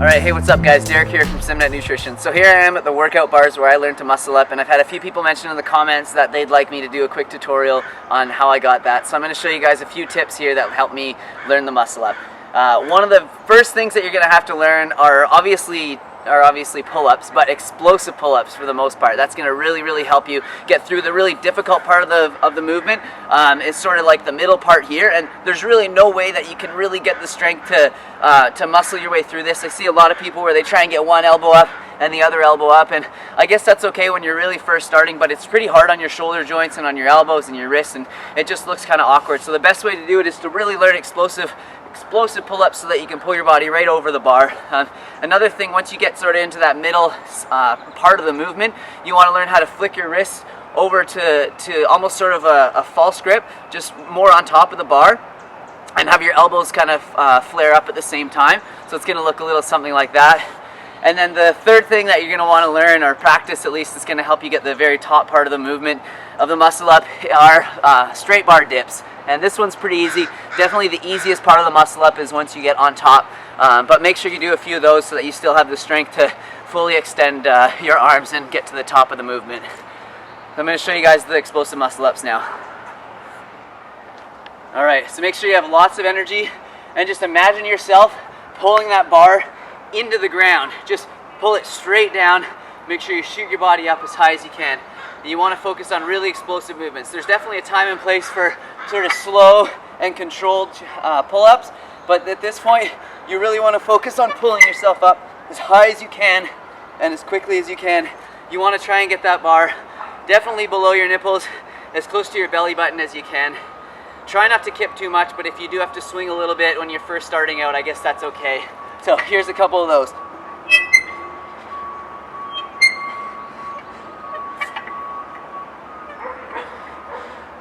Alright, hey, what's up guys? Derek here from Simnett Nutrition. So here I am at the workout bars where I learned to muscle up, and I've had a few people mention in the comments that they'd like me to do a quick tutorial on how I got that. So I'm going to show you guys a few tips here that help me learn the muscle up. One of the first things that you're going to have to learn are obviously pull-ups, but explosive pull-ups for the most part. That's going to really help you get through the really difficult part of the movement. It's sort of like the middle part here, and there's really no way that you can really get the strength to muscle your way through this. I see a lot of people where they try and get one elbow up and the other elbow up, and I guess that's okay when you're really first starting, but it's pretty hard on your shoulder joints and on your elbows and your wrists, and it just looks kind of awkward. So the best way to do it is to really learn explosive pull-ups so that you can pull your body right over the bar. Another thing, once you get sort of into that middle part of the movement, you want to learn how to flick your wrists over to almost sort of a false grip, just more on top of the bar, and have your elbows kind of flare up at the same time. So it's going to look a little something like that. And then the third thing that you're going to want to learn, or practice at least, is going to help you get the very top part of the movement of the muscle up, are straight bar dips. And this one's pretty easy. Definitely the easiest part of the muscle up is once you get on top. But make sure you do a few of those so that you still have the strength to fully extend your arms and get to the top of the movement. So I'm going to show you guys the explosive muscle ups now. Alright, so make sure you have lots of energy, and just imagine yourself pulling that bar into the ground. Just pull it straight down. Make sure you shoot your body up as high as you can. And you want to focus on really explosive movements. There's definitely a time and place for sort of slow and controlled pull-ups, but at this point you really want to focus on pulling yourself up as high as you can and as quickly as you can. You want to try and get that bar definitely below your nipples, as close to your belly button as you can. Try not to kip too much, but if you do have to swing a little bit when you're first starting out, I guess that's okay. So here's a couple of those.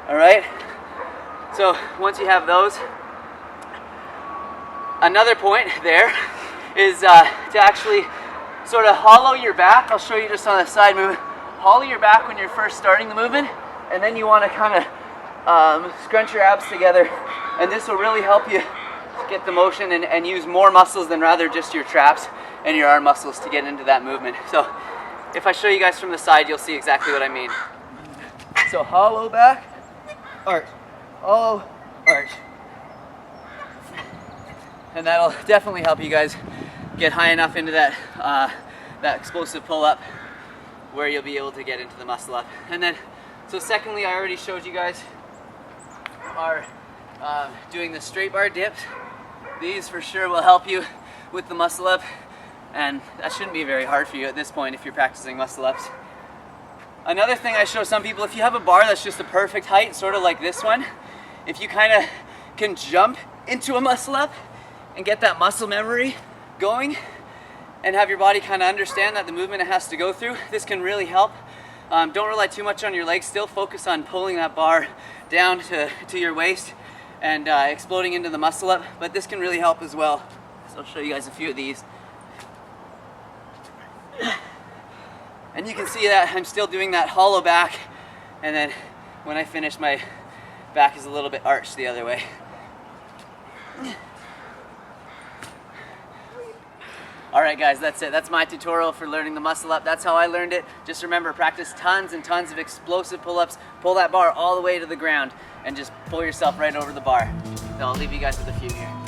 Alright, so once you have those, another point there is to actually sort of hollow your back. I'll show you just on the side movement. Hollow your back when you're first starting the movement, and then you want to kind of scrunch your abs together, and this will really help you get the motion and use more muscles than rather just your traps and your arm muscles to get into that movement. So if I show you guys from the side, you'll see exactly what I mean. So hollow back, arch, hollow, arch. And that'll definitely help you guys get high enough into that explosive pull-up where you'll be able to get into the muscle up. And then, so secondly, I already showed you guys are doing the straight bar dips. These for sure will help you with the muscle up, and that shouldn't be very hard for you at this point if you're practicing muscle ups. Another thing I show some people, if you have a bar that's just the perfect height, sort of like this one, if you kind of can jump into a muscle up and get that muscle memory going and have your body kind of understand that the movement it has to go through, this can really help. Don't rely too much on your legs, still focus on pulling that bar down to your waist and exploding into the muscle up, but this can really help as well. So I'll show you guys a few of these. And you can see that I'm still doing that hollow back, and then when I finish, my back is a little bit arched the other way. Alright guys, that's it. That's my tutorial for learning the muscle up. That's how I learned it. Just remember, practice tons and tons of explosive pull-ups. Pull that bar all the way to the ground and just pull yourself right over the bar. So I'll leave you guys with a few here.